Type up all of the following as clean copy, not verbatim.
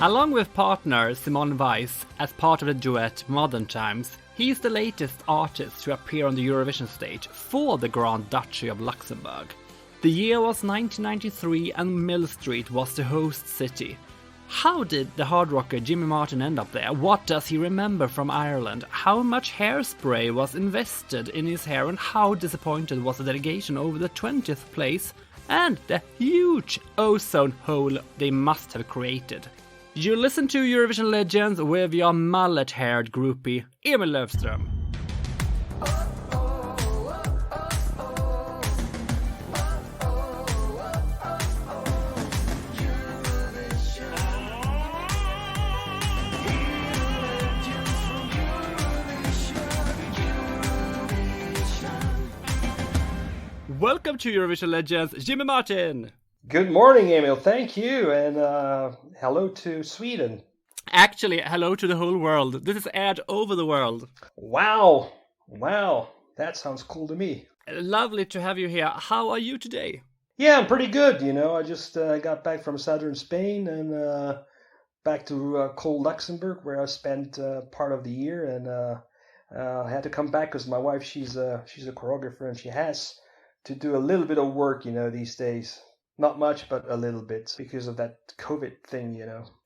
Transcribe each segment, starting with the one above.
Along with partner Simone Weis as part of the duet Modern Times, he is the latest artist to appear on the Eurovision stage for the Grand Duchy of Luxembourg. The year was 1993 and Mill Street was the host city. How did the hard rocker Jimmy Martin end up there? What does he remember from Ireland? How much hairspray was invested in his hair and how disappointed was the delegation over the 20th place and the huge ozone hole they must have created? You listen to Eurovision Legends with your mullet-haired groupie, Emil Löfström. Welcome to Eurovision Legends, Jimmy Martin! Good morning, Emil. Thank you, and hello to Sweden. Actually, hello to the whole world. This is aired over the world. Wow, that sounds cool to me. Lovely to have you here. How are you today? Yeah, I'm pretty good, I just got back from southern Spain and back to cold Luxembourg, where I spent part of the year, and I had to come back because my wife, she's a choreographer, and she has to do a little bit of work, these days. Not much, but a little bit because of that COVID thing,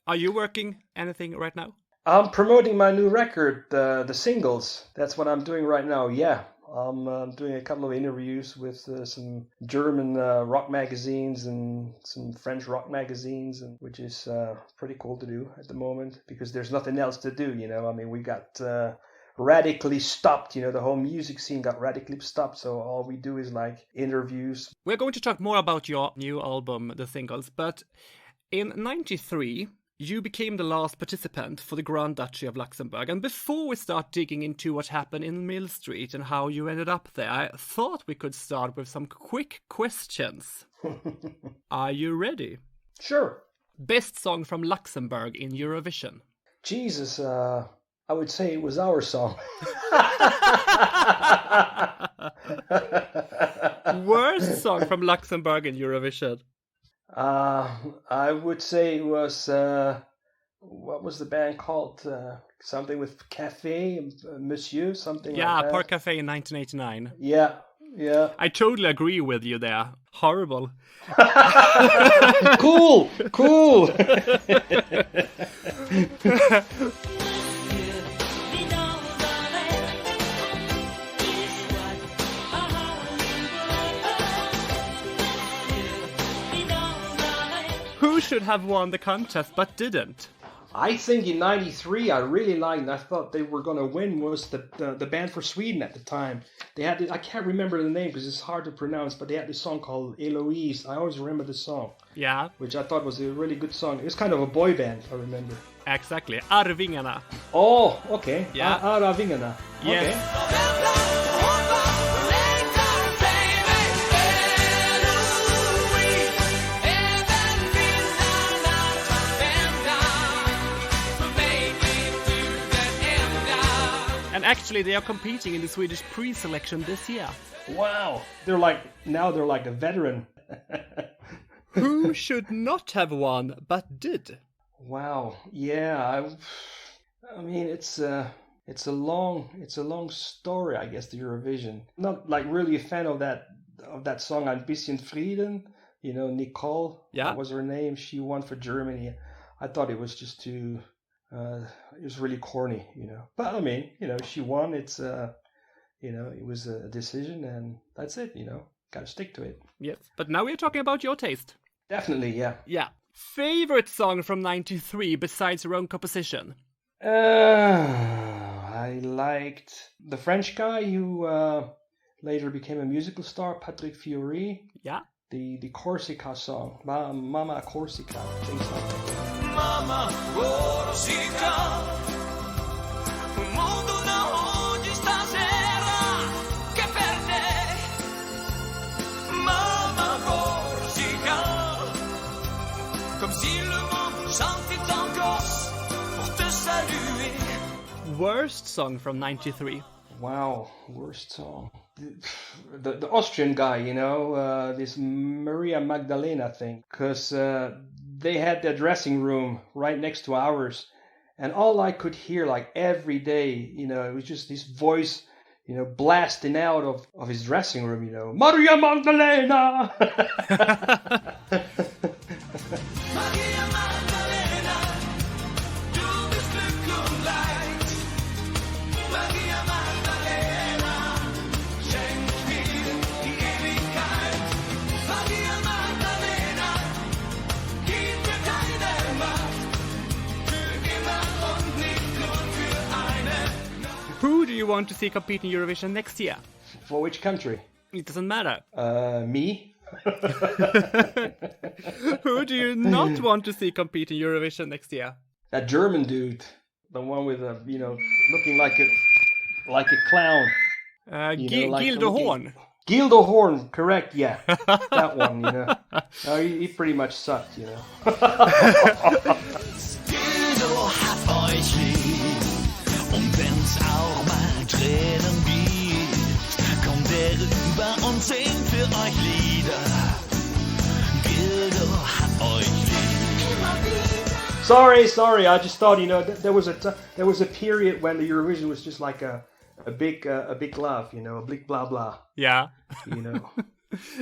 Are you working anything right now? I'm promoting my new record, the singles. That's what I'm doing right now, yeah. I'm doing a couple of interviews with some German rock magazines and some French rock magazines, which is pretty cool to do at the moment because there's nothing else to do, I mean, we got radically stopped, the whole music scene got radically stopped, so all we do is like interviews. We're going to talk more about your new album, The Singles, but in 93 you became the last participant for the Grand Duchy of Luxembourg, and before we start digging into what happened in Mill Street and how you ended up there, I thought we could start with some quick questions. Are you ready? Sure. Best song from Luxembourg in Eurovision? Jesus, I would say it was our song. Worst song from Luxembourg in Eurovision? I would say it was, what was the band called? Something with Café, Monsieur, something like that. Yeah, Port Café in 1989. Yeah. I totally agree with you there. Horrible. Cool. Who should have won the contest but didn't? I think in 93 I really liked, and I thought they were going to win, was the band for Sweden at the time. They had, I can't remember the name because it's hard to pronounce, but they had this song called Eloise. I always remember the song. Yeah. Which I thought was a really good song. It was kind of a boy band, if I remember. Exactly. Arvingarna. Oh, okay. Yeah. Arvingarna. Yes. Okay. And actually, they are competing in the Swedish pre-selection this year. Wow. They're like a veteran. Who should not have won, but did? Wow. Yeah. I mean, it's a long story, I guess, the Eurovision. Not like really a fan of that song, Ein bisschen Frieden. Nicole. Yeah. That was her name. She won for Germany. I thought it was just too. It was really corny, But I mean, she won. It's, it was a decision, and that's it. Got to stick to it. Yes. But now we're talking about your taste. Definitely, yeah. Yeah. Favorite song from 93 besides your own composition? I liked the French guy who later became a musical star, Patrick Hippert. Yeah. The Corsica song, Mama Corsica, things like that. Mama Corsica, un mondo da oggi stasera che per te. Mama Corsica, comme si le monde chantait en Corse pour te saluer. Worst song from 93? Wow, worst song. The Austrian guy, this Maria Magdalena thing, because they had their dressing room right next to ours, and all I could hear like every day, it was just his voice, blasting out of his dressing room, Maria Magdalena. Maria Magdalena, du bist Glück und Leid. Maria Magdalena, schenk mir die Ewigkeit. Maria Magdalena, gib mir deine Macht. Für immer und nicht nur für eine. Who do you want to see compete in Eurovision next year? For which country? It doesn't matter. Me. Who do you not want to see compete in Eurovision next year? That German dude, the one with looking like a clown. Gildo Horn. Gildo Horn, correct? Yeah, that one. He pretty much sucked. Gildo hat euch lieb, und wenn's auch mal Tränen gibt, kommt rüber und singt für euch Lieder. Gildo hat euch lieb. Sorry. I just thought, there was a period when the Eurovision was just like a big love, a big blah blah. Yeah.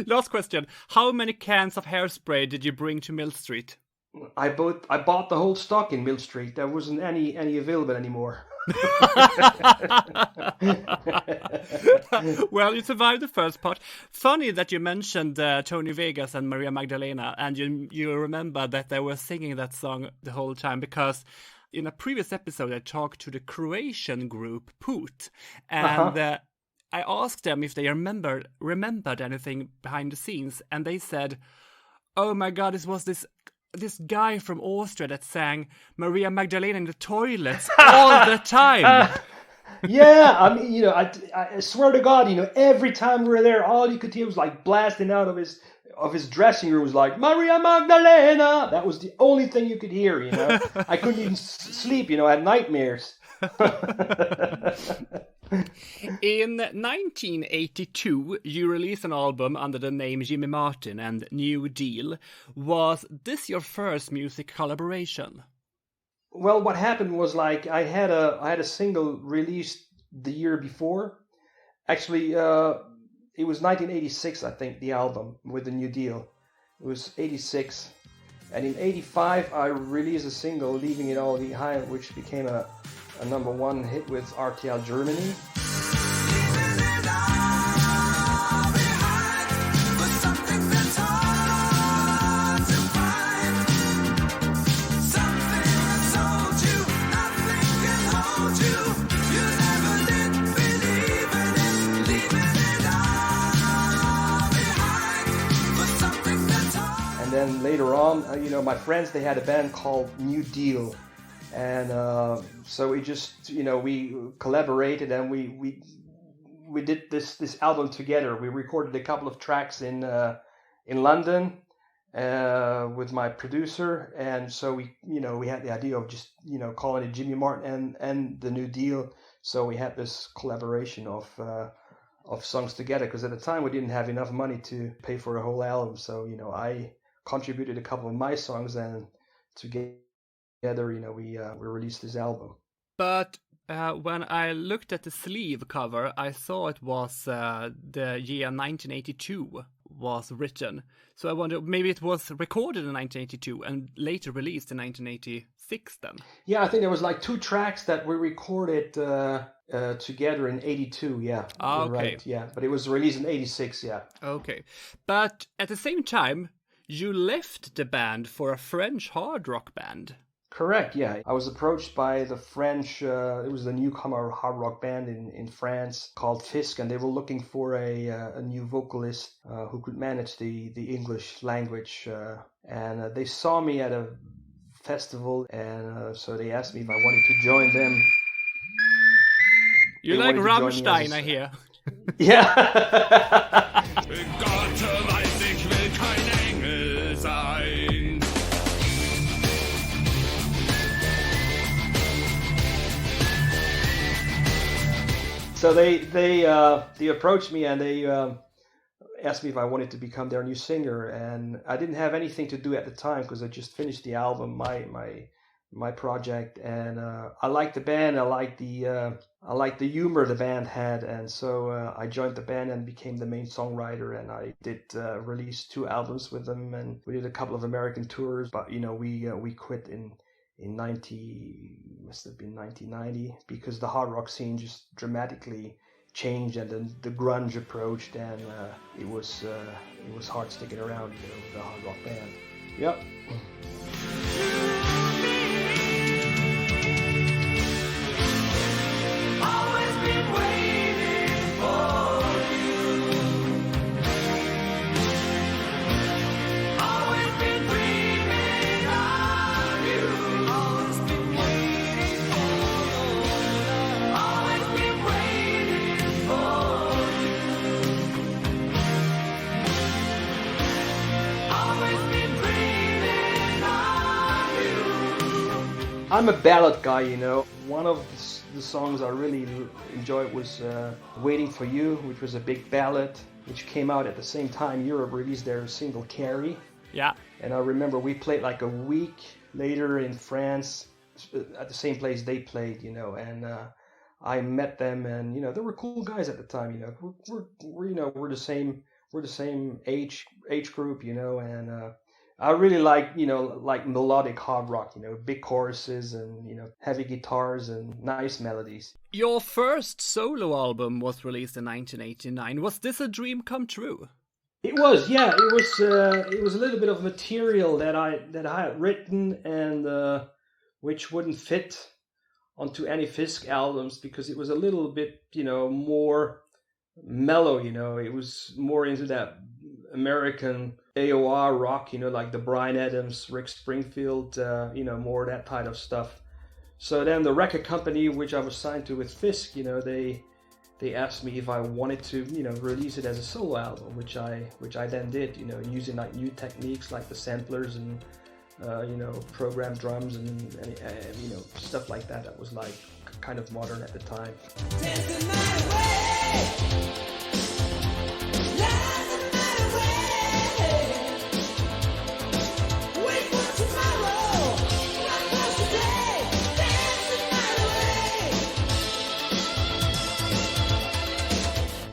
Last question. How many cans of hairspray did you bring to Mill Street? I bought the whole stock in Mill Street. There wasn't any available anymore. Well, you survived the first part. Funny that you mentioned Tony Vegas and Maria Magdalena, and you remember that they were singing that song the whole time, because in a previous episode I talked to the Croatian group Put, and I asked them if they remembered anything behind the scenes, and they said, "Oh my God, this was this guy from Austria that sang Maria Magdalena in the toilets all the time." Yeah, I mean, I swear to God, every time we were there, all you could hear was like blasting out of his dressing room was like Maria Magdalena. That was the only thing you could hear. I couldn't even sleep. I had nightmares. In 1982, you released an album under the name Jimmy Martin and New Deal. Was this your first music collaboration? Well, what happened was like I had a single released the year before. Actually, it was 1986, I think, the album with the New Deal. It was 86. And in 85, I released a single, Leaving It All Behind, which became a number one hit with RTL Germany. And then later on, my friends, they had a band called New Deal. And so we just, we collaborated and we did this album together. We recorded a couple of tracks in London with my producer, and so we had the idea of just calling it Jimmy Martin and the New Deal. So we had this collaboration of songs together, because at the time we didn't have enough money to pay for a whole album. So I contributed a couple of my songs, and together we released this album. But when I looked at the sleeve cover, I saw it was the year 1982 was written. So I wonder, maybe it was recorded in 1982 and later released in 1986 then? Yeah, I think there was like 2 tracks that we recorded together in 82, yeah. Okay. Right, yeah, but it was released in 86, yeah. Okay. But at the same time, you left the band for a French hard rock band. Correct, yeah. I was approached by the French, it was a newcomer hard rock band in France called Fisk, and they were looking for a new vocalist who could manage the English language. And they saw me at a festival, and so they asked me if I wanted to join them. You like Rammstein, I hear. Yeah. Gott weiß, ich will kein Engel sein. So they approached me, and they asked me if I wanted to become their new singer, and I didn't have anything to do at the time because I just finished the album, my project, and I liked the band. I liked the humor the band had, and so I joined the band and became the main songwriter. And I did release 2 albums with them, and we did a couple of American tours. But we quit in 1990 because the hard rock scene just dramatically changed, and then the grunge approached, and it was hard sticking around, with a hard rock band. Yep. Always been waiting for you. Always been dreaming of you. Always been waiting for you. Always been waiting for you. Always been dreaming of you. I'm a ballad guy, One of the songs I really enjoyed was Waiting for You, which was a big ballad, which came out at the same time Europe released their single Carrie. Yeah. And I remember we played like a week later in France at the same place they played, and I met them, and they were cool guys at the time, we're the same age group, and I really like melodic hard rock, big choruses and, heavy guitars and nice melodies. Your first solo album was released in 1989. Was this a dream come true? It was, yeah. It was a little bit of material that I had written, and which wouldn't fit onto any Fisk albums because it was a little bit, more mellow. It was more into that American AOR rock, like the Bryan Adams, Rick Springfield, more that type of stuff. So then the record company, which I was signed to with Fisk, they asked me if I wanted to, release it as a solo album, which I then did, using like new techniques like the samplers and, programmed drums and stuff like that. That was like kind of modern at the time.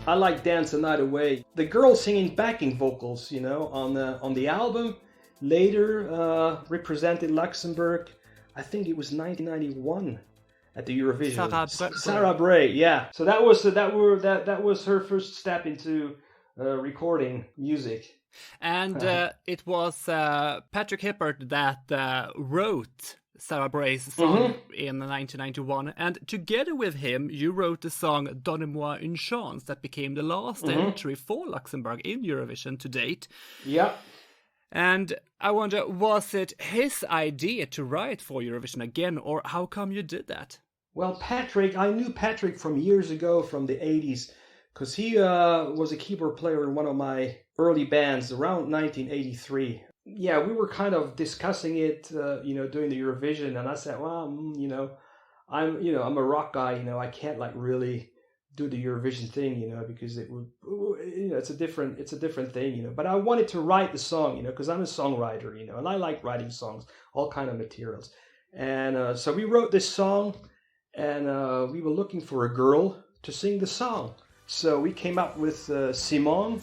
I like Dance the Night Away. The girl singing backing vocals, on the album, later represented Luxembourg. I think it was 1991 at the Eurovision. Sarah Bray, yeah. So that was her first step into recording music. And it was Patrick Hippert that wrote Sarah Bray's song in 1991, and together with him you wrote the song Donnez-moi une chance that became the last entry for Luxembourg in Eurovision to date. Yeah. And I wonder, was it his idea to write for Eurovision again, or how come you did that? Well, I knew Patrick from years ago, from the 80s, because he was a keyboard player in one of my early bands around 1983. Yeah, we were kind of discussing it, during the Eurovision, and I said, well, I'm a rock guy, I can't like really do the Eurovision thing, because it would, it's a different thing, but I wanted to write the song, because I'm a songwriter, and I like writing songs, all kind of materials, and so we wrote this song, and we were looking for a girl to sing the song, so we came up with Simone.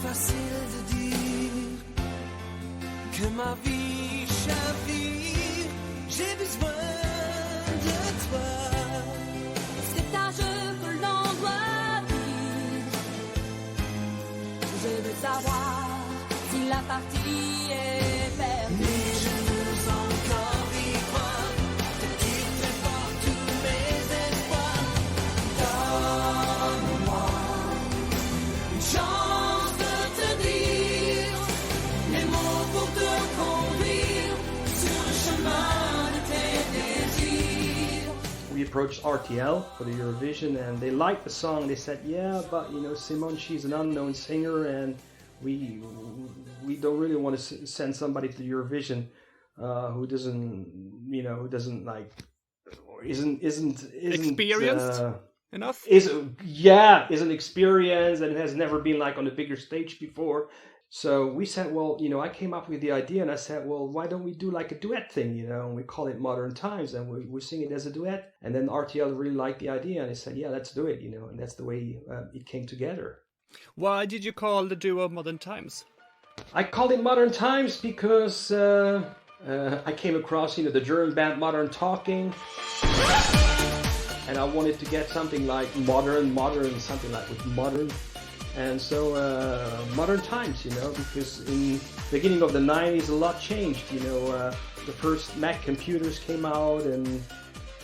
Facile de dire que ma vie chavire, j'ai besoin de toi. C'est un jeu que l'on doit vivre. Je veux savoir si la partie est perdue. Mais je veux encore vivre, te quitter pour tous mes espoirs. Donne-moi une chance. We approached RTL for the Eurovision, and they liked the song. They said, yeah, but Simone, she's an unknown singer, and We don't really want to send somebody to Eurovision who doesn't like, or isn't experienced enough. Isn't experienced and has never been like on a bigger stage before. So we said, well, I came up with the idea, and I said, well, why don't we do like a duet thing, and we call it Modern Times, and we sing it as a duet. And then RTL really liked the idea, and they said, yeah, let's do it, and that's the way it came together. Why did you call the duo Modern Times? I called it Modern Times because I came across, the German band Modern Talking, and I wanted to get something like modern, something like with modern. And so Modern Times, because in the beginning of the 90s, a lot changed. The first Mac computers came out, and,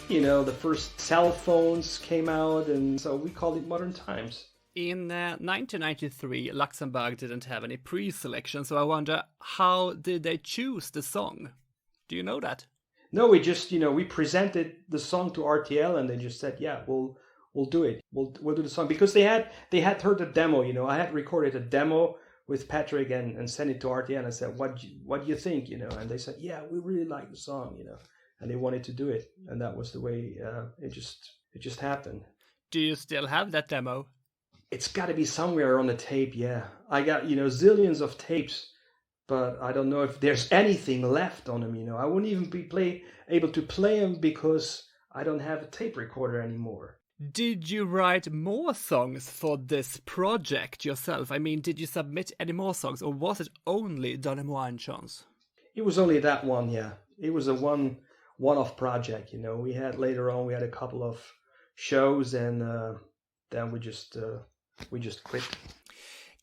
the first cell phones came out, and so we called it Modern Times. In 1993, Luxembourg didn't have any pre-selection, so I wonder, how did they choose the song? Do you know that? No, we just, we presented the song to RTL, and they just said, yeah, we'll do it. We'll do the song, because they had heard the demo. I had recorded a demo with Patrick and sent it to RTL, and I said, what do you think? And they said, yeah, we really like the song, and they wanted to do it, and that was the way it just happened. Do you still have that demo? It's got to be somewhere on the tape. Yeah, I got zillions of tapes, but I don't know if there's anything left on them. I wouldn't even be able to play them because I don't have a tape recorder anymore. Did you write more songs for this project yourself? I mean, did you submit any more songs, or was it only Donne-moi une chance? It was only that one, yeah. It was a one-off project, We had a couple of shows, and then we just quit.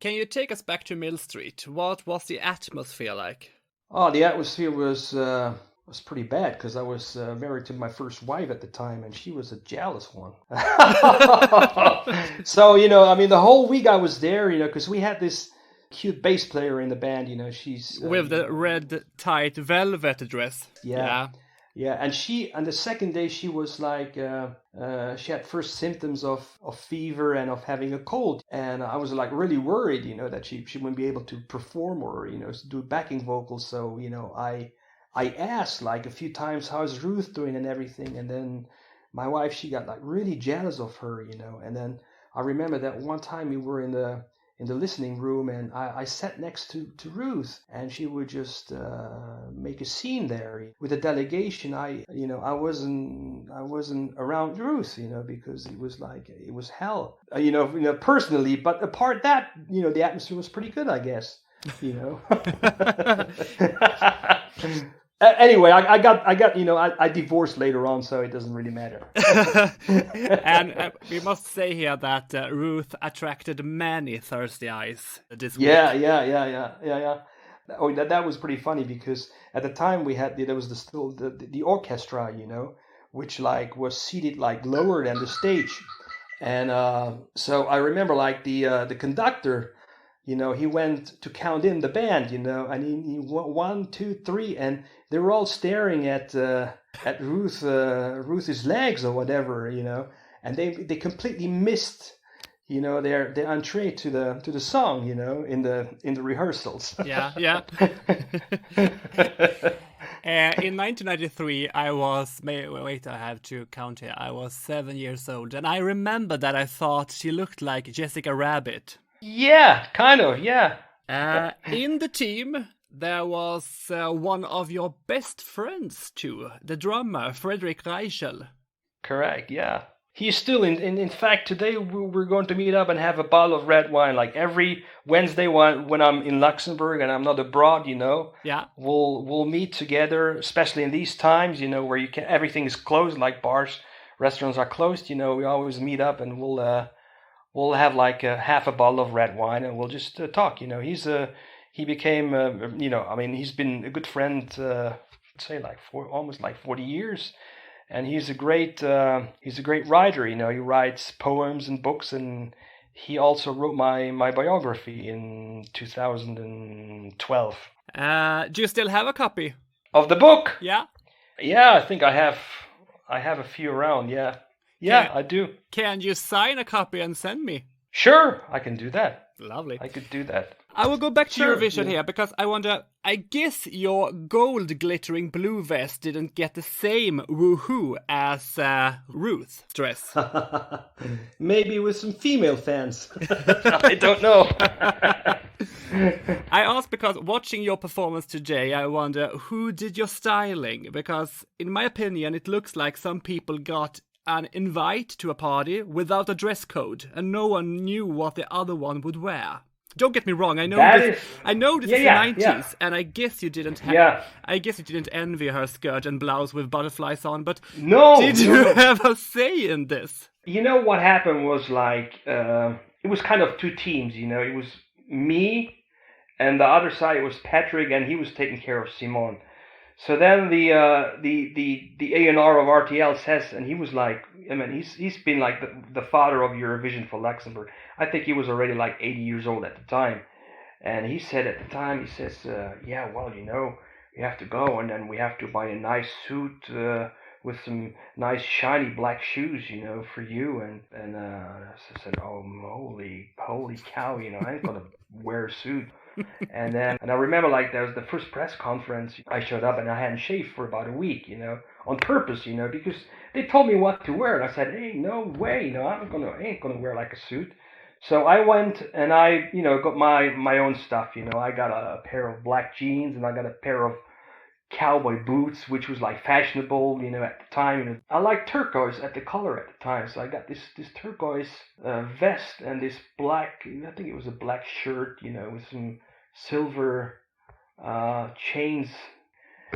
Can you take us back to Mill Street? What was the atmosphere like? Oh, the atmosphere was pretty bad, because I was married to my first wife at the time, and she was a jealous one. So, the whole week I was there, because we had this cute bass player in the band, she's... with the red tight velvet dress. Yeah. Yeah, and the second day she was like, she had first symptoms of fever and of having a cold. And I was like really worried, that she wouldn't be able to perform or, do backing vocals. So, I asked like a few times, how's Ruth doing and everything. And then my wife, she got like really jealous of her, And then I remember that one time we were in the listening room, and I sat next to Ruth, and she would just make a scene there with the delegation. I wasn't around Ruth, because it was hell, personally. But apart that, the atmosphere was pretty good, I guess, Anyway, I divorced later on, so it doesn't really matter. And we must say here that Ruth attracted many thirsty eyes this week. Yeah. Oh, that was pretty funny, because at the time there was the orchestra, which like was seated like lower than the stage, and so I remember like the conductor. He went to count in the band, and he 1, 2, 3, and they were all staring at Ruth's legs or whatever, and they completely missed, their entree to the song, in the rehearsals. Yeah. In 1993, I was, wait, I have to count here. I was 7 years old, and I remember that I thought she looked like Jessica Rabbit. Yeah, kind of, yeah. In the team, there was one of your best friends too, the drummer, Frederick Reichel. Correct, yeah. He's still in fact, today we're going to meet up and have a bottle of red wine, like every Wednesday when I'm in Luxembourg and I'm not abroad, Yeah. We'll meet together, especially in these times, where everything is closed, like bars, restaurants are closed, we always meet up, and we'll have like half a bottle of red wine, and we'll just talk. He became, he's been a good friend, I'd say like almost 40 years, and he's a great writer. He writes poems and books, and he also wrote my biography in 2012. Do you still have a copy of the book? Yeah. Yeah, I think I have a few around. Yeah. Yeah, I do. Can you sign a copy and send me? Sure, I can do that. Lovely. I could do that. I will go back to Sure, Eurovision yeah. here because I wonder, I guess your gold glittering blue vest didn't get the same woohoo as Ruth's dress. Maybe with some female fans. I don't know. I ask because watching your performance today, I wonder who did your styling? Because in my opinion, it looks like some people got an invite to a party without a dress code and no one knew what the other one would wear. Don't get me wrong. I know this is the 90s, and I guess you didn't. I guess you didn't envy her skirt and blouse with butterflies on. But did you have a say in this? You know what happened was like it was kind of two teams. You know, it was me, and the other side was Patrick, and he was taking care of Simone. So then the A&R of RTL says, and he was like, I mean, he's been like the father of Eurovision for Luxembourg. I think he was already like 80 years old at the time. And he said at the time, he says, yeah, well, you know, we have to go and then we have to buy a nice suit with some nice shiny black shoes, you know, for you. And I said, oh, holy cow, you know, I ain't going to wear a suit. And I remember like there was the first press conference. I showed up and I hadn't shaved for about a week, you know, on purpose, you know, because they told me what to wear. And I said, hey, no way, you know, I ain't gonna wear like a suit. So I went and I, you know, got my own stuff, you know. I got a pair of black jeans and I got a pair of cowboy boots, which was like fashionable, you know, at the time. You know, I liked turquoise at the color at the time, so I got this turquoise vest and this black, I think it was a black shirt, you know, with some silver chains,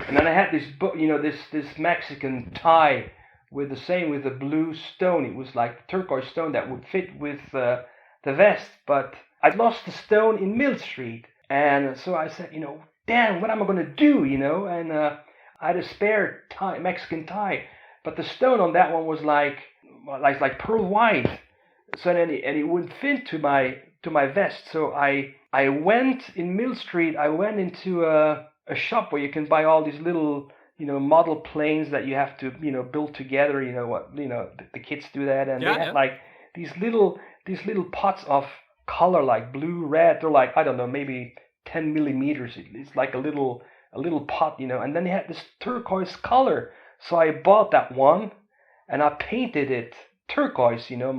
and then I had this, you know, this Mexican tie with the blue stone. It was like the turquoise stone that would fit with the vest, but I lost the stone in Mill Street, and so I said, you know, damn, what am I gonna do, you know? And I had a spare Mexican tie, but the stone on that one was like pearl white, so then it wouldn't fit to my vest. So I went in Mill Street. I went into a shop where you can buy all these little, you know, model planes that you have to, you know, build together. You know what, you know, the kids do that, and they had like these little pots of color, like blue, red. They're like, I don't know, maybe 10 millimeters. It's like a little pot, you know. And then they had this turquoise color. So I bought that one, and I painted it turquoise. You know,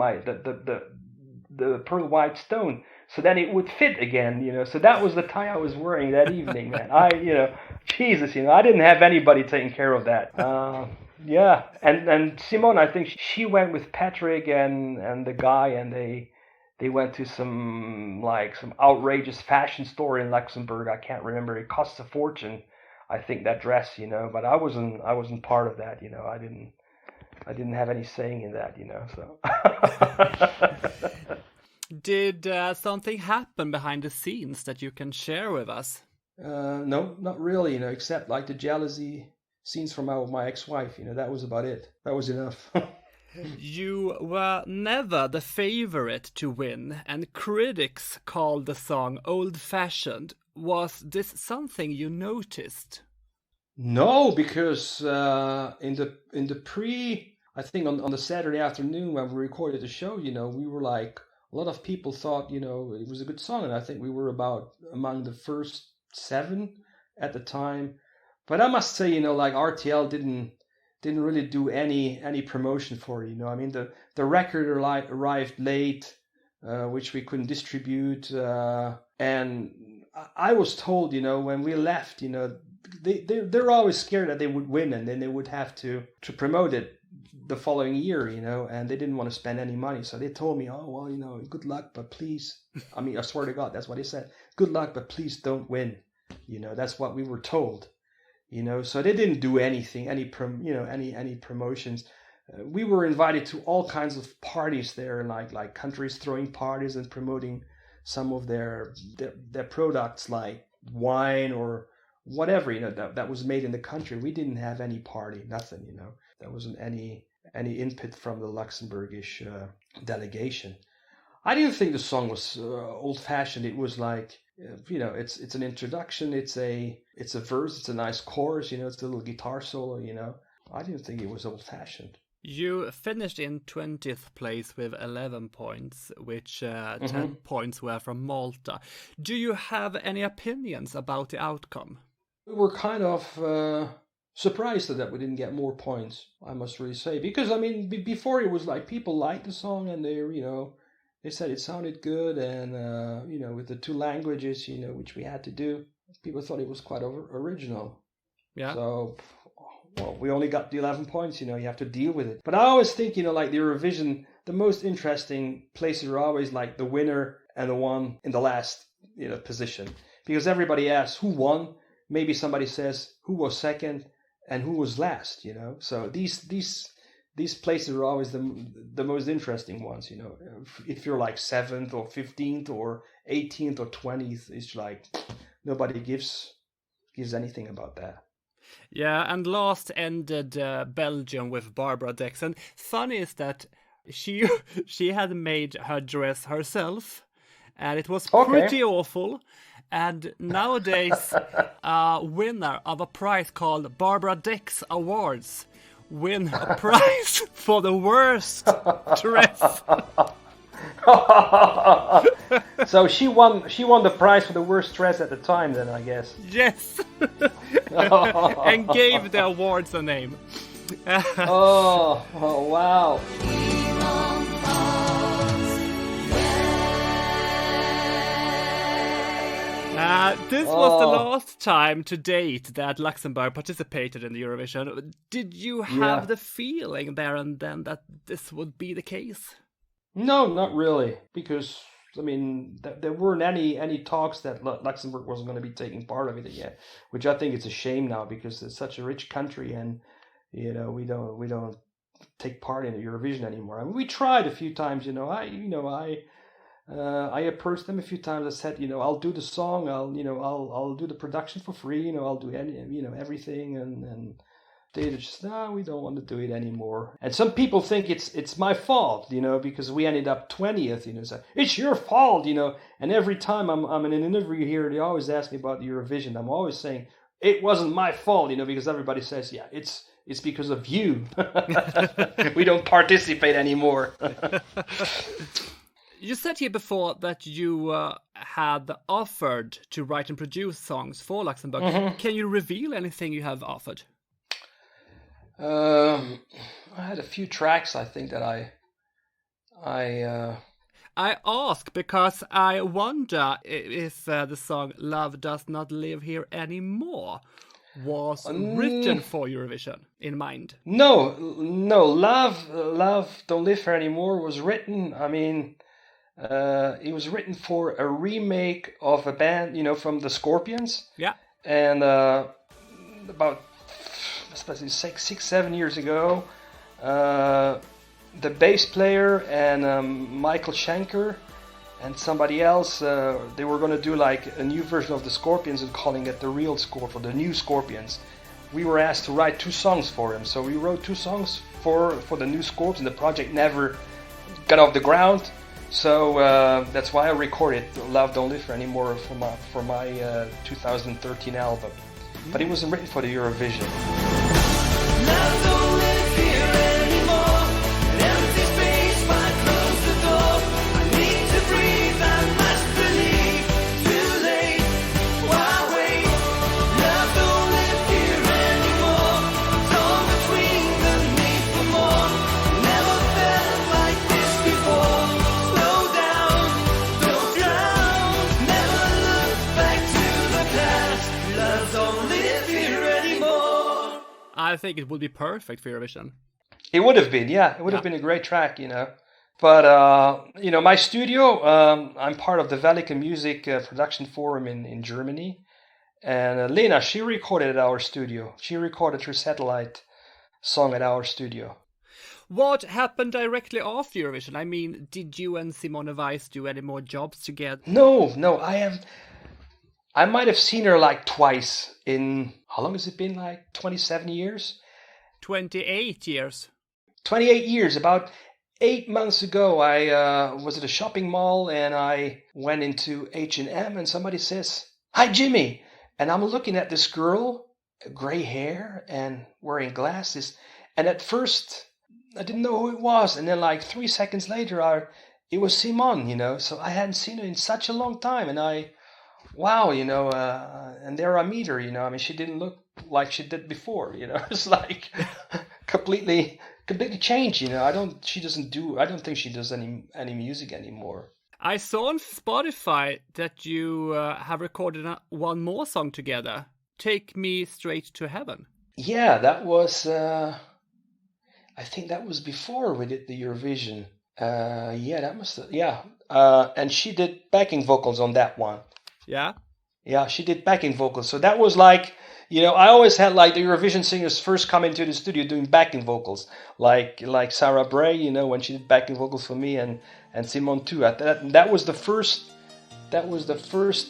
the pearl white stone. So then it would fit again, you know. So that was the tie I was wearing that evening, man. You know, Jesus, you know, I didn't have anybody taking care of that. Yeah, and Simone, I think she went with Patrick and the guy, and they went to some outrageous fashion store in Luxembourg. I can't remember. It costs a fortune, I think, that dress, you know. But I wasn't part of that, you know. I didn't have any saying in that, you know. So. Did something happen behind the scenes that you can share with us? No, not really, you know, except like the jealousy scenes from my ex-wife, you know. That was about it. That was enough. You were never the favorite to win, and critics called the song old-fashioned. Was this something you noticed? No, because in the I think on the Saturday afternoon when we recorded the show, you know, we were like, a lot of people thought, you know, it was a good song, and I think we were about among the first 7 at the time. But I must say, you know, like RTL didn't really do any promotion for it, you know. I mean, the record arrived late, which we couldn't distribute, and I was told, you know, when we left, you know, they're always scared that they would win and then they would have to promote it the following year, you know, and they didn't want to spend any money. So they told me, oh, well, you know, good luck, but please, I mean, I swear to God, that's what they said. Good luck, but please don't win. You know, that's what we were told, you know. So they didn't do anything, any promotions. We were invited to all kinds of parties there, like countries throwing parties and promoting some of their products, like wine or whatever, you know, that was made in the country. We didn't have any party, nothing, you know. There wasn't any input from the Luxembourgish delegation. I didn't think the song was old-fashioned. It was like, you know, it's an introduction, it's a verse, it's a nice chorus, you know, it's a little guitar solo, you know. I didn't think it was old-fashioned. You finished in 20th place with 11 points, which 10 points were from Malta. Do you have any opinions about the outcome? We were kind of surprised that we didn't get more points, I must really say. Because, I mean, before it was like people liked the song and they said it sounded good. And, with the 2 languages, which we had to do, people thought it was quite original. Yeah. So... well, we only got the 11 points, you have to deal with it. But I always think, like the Eurovision, the most interesting places are always like the winner and the one in the last, position. Because everybody asks who won. Maybe somebody says who was second and who was last, So these places are always the most interesting ones, If you're like 7th or 15th or 18th or 20th, it's like nobody gives anything about that. Yeah, and last ended Belgium with Barbara Dex. And funny is that she had made her dress herself, and it was pretty awful. And nowadays, a winner of a prize called Barbara Dex Awards win a prize for the worst dress. So she won the prize for the worst dress at the time, then, I guess. Yes. And gave the awards a name. oh wow. This was the last time to date that Luxembourg participated in the Eurovision. Did you have the feeling there and then that this would be the case? No, not really, because I mean there weren't any talks that Luxembourg wasn't going to be taking part of it yet, which I think it's a shame now because it's such a rich country and we don't take part in the Eurovision anymore. I mean, we tried a few times, I approached them a few times. I said, I'll do the song, I'll do the production for free, I'll do everything, and they just we don't want to do it anymore. And some people think it's my fault, because we ended up 20th, so it's your fault, And every time I'm in an interview here, they always ask me about the Eurovision. I'm always saying it wasn't my fault, because everybody says, yeah, it's because of you. We don't participate anymore. You said here before that you had offered to write and produce songs for Luxembourg. Mm-hmm. Can you reveal anything you have offered? I had a few tracks, I think, that I ask because I wonder if the song Love Does Not Live Here Anymore was written for Eurovision in mind. No, Love Don't Live Here Anymore was written, it was written for a remake of a band, from the Scorpions. Yeah. And about 6-7 years ago, the bass player and Michael Schenker and somebody else, they were going to do like a new version of the Scorpions and calling it the real Scorpions, the new Scorpions. We were asked to write 2 songs for them, so we wrote 2 songs for the new Scorpions. The project never got off the ground. So that's why I recorded Love Don't Live Here Anymore for my 2013 album. But it wasn't written for the Eurovision. Love don't live here anymore. An empty space might close the door. I need to breathe, I must believe. Too late, why wait? Love don't live here anymore. Torn between the need for more. Never felt like this before. I think it would be perfect for Eurovision. It would have been, yeah. It would have been a great track, But, my studio, I'm part of the Velica Music Production Forum in Germany. And Lena, she recorded at our studio. She recorded her satellite song at our studio. What happened directly after Eurovision? I mean, did you and Simone Weiss do any more jobs together? No, I might have seen her like twice in, how long has it been, like 27 years? 28 years. 28 years. About 8 months ago, I was at a shopping mall and I went into H&M and somebody says, "Hi, Jimmy." And I'm looking at this girl, gray hair and wearing glasses. And at first, I didn't know who it was, and then like 3 seconds later, it was Simone, So I hadn't seen her in such a long time, and wow, and there I meet her, I mean, she didn't look like she did before, It's like completely changed, I don't think she does any music anymore. I saw on Spotify that you have recorded one more song together, Take Me Straight to Heaven. Yeah, that was, I think that was before we did the Eurovision. And she did backing vocals on that one. Yeah? Yeah, she did backing vocals. So that was like, I always had like the Eurovision singers first come into the studio doing backing vocals. Like Sarah Bray, when she did backing vocals for me, and Simone too. That was the first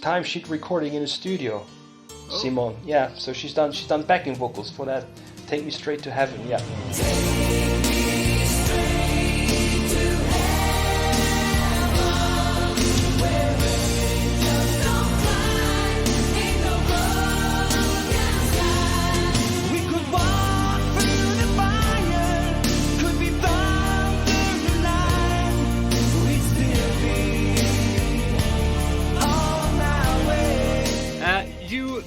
time she'd recording in a studio. Oh. Simone, yeah. So she's done backing vocals for that Take Me Straight to Heaven, yeah.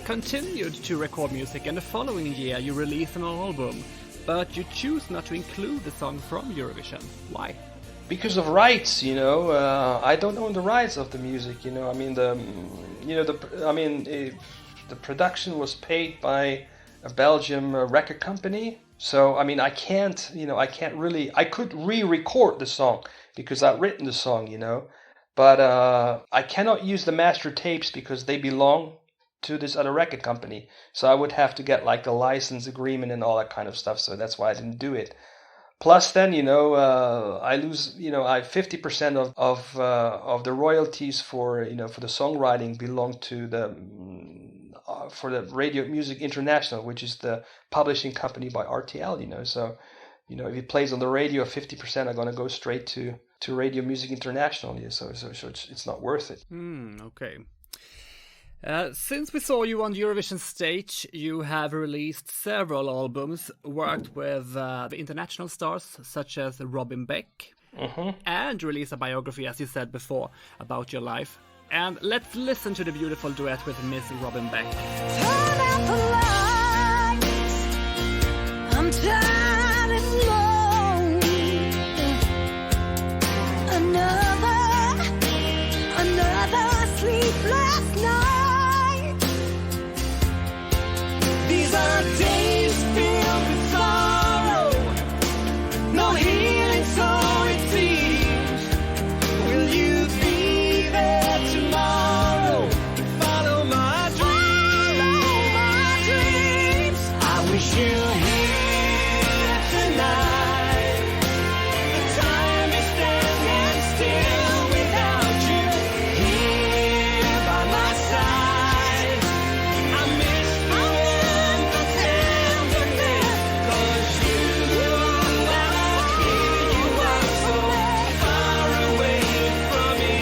Continued to record music, and the following year you released an album, but you choose not to include the song from Eurovision. Why? Because of rights, I don't own the rights of the music. I mean the production was paid by a Belgian record company. So I mean I could re-record the song because I've written the song, but I cannot use the master tapes because they belong to this other record company. So I would have to get like the license agreement and all that kind of stuff. So that's why I didn't do it. Plus then, I lose, 50% of the royalties for the songwriting belong to for the Radio Music International, which is the publishing company by RTL, So, if it plays on the radio, 50% are going to go straight to Radio Music International. So it's not worth it. Okay. Since we saw you on the Eurovision stage, you have released several albums, worked with the international stars such as Robin Beck, and released a biography, as you said before, about your life. And let's listen to the beautiful duet with Miss Robin Beck. Turn out the lights. I'm tired and lonely. Another sleepless night. These are days filled with sorrow, no healing, so it seems. Will you be there tomorrow? Follow my dreams. I wish you were here tonight. The time is standing still without you here by my side. I miss the tenderness, 'cause you are here, you are so far away from me.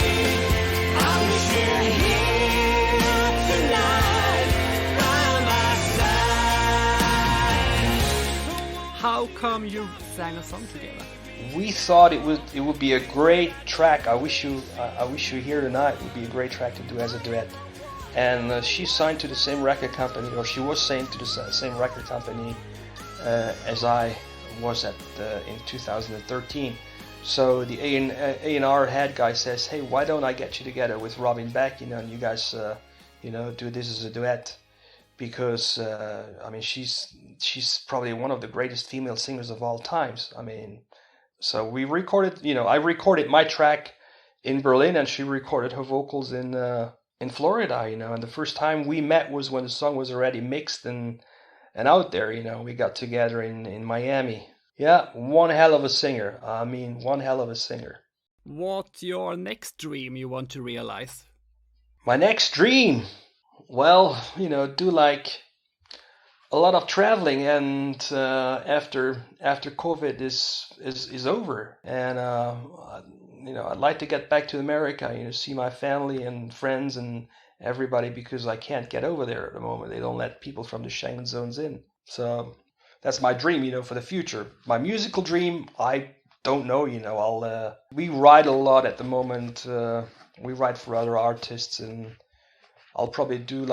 I wish you were here tonight by my side. How come you sang a song together? We thought it would be a great track. I wish you here tonight would be a great track to do as a duet. And she signed to the same record company, or she was signed to the same record company as I was in 2013. So the A&R head guy says, "Hey, why don't I get you together with Robin Beck? And you guys, do this as a duet." Because she's probably one of the greatest female singers of all times. I mean, so we recorded. I recorded my track in Berlin, and she recorded her vocals in Florida. And the first time we met was when the song was already mixed and out there. We got together in Miami. Yeah, one hell of a singer. I mean, one hell of a singer. What's your next dream you want to realize? My next dream. Well, do like a lot of traveling, and after COVID is over, and I'd like to get back to America, see my family and friends and everybody, because I can't get over there at the moment. They don't let people from the Schengen zones in. So that's my dream, for the future. My musical dream, I don't know, we write a lot at the moment. We write for other artists, and I'll probably do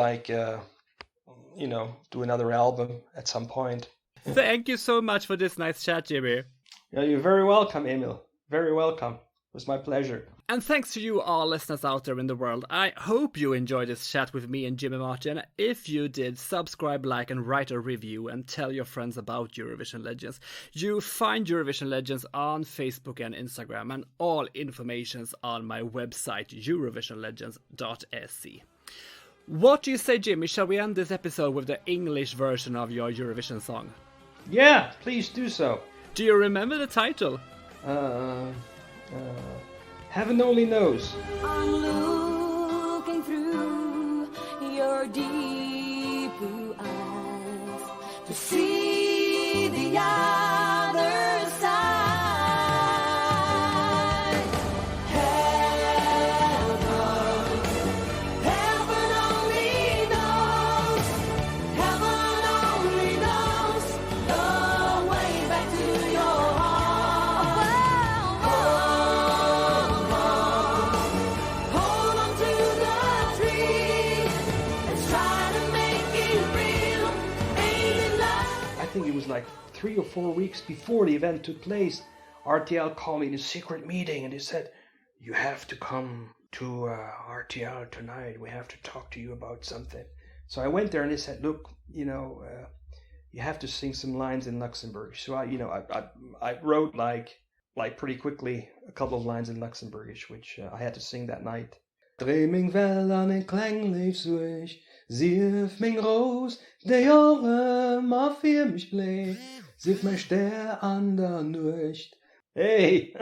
do another album at some point. Thank you so much for this nice chat, Jimmy. Yeah, you're very welcome, Emil. Very welcome. It was my pleasure. And thanks to you all listeners out there in the world. I hope you enjoyed this chat with me and Jimmy Martin. If you did, subscribe, like, and write a review and tell your friends about Eurovision Legends. You find Eurovision Legends on Facebook and Instagram, and all information's on my website, eurovisionlegends.se. What do you say, Jimmy? Shall we end this episode with the English version of your Eurovision song? Yeah, please do so. Do you remember the title? Heaven only knows. I'm looking through your deep blue eyes to see the other side. Heaven only knows. Heaven only knows the way back to your heart. Hold on to the tree. Let's try to make it real. Ain't it love? I think it was like 3 or 4 weeks before the event took place. RTL called me in a secret meeting and they said, "You have to come to RTL tonight. We have to talk to you about something." So I went there and they said, "Look, you have to sing some lines in Luxembourg." So I wrote like pretty quickly a couple of lines in Luxembourgish, which I had to sing that night. Dreaming wel aan een klang leef zo ich, zief mijn roos, de jaren maar für mich bleef, zief mijn ster an der Nucht. Hey!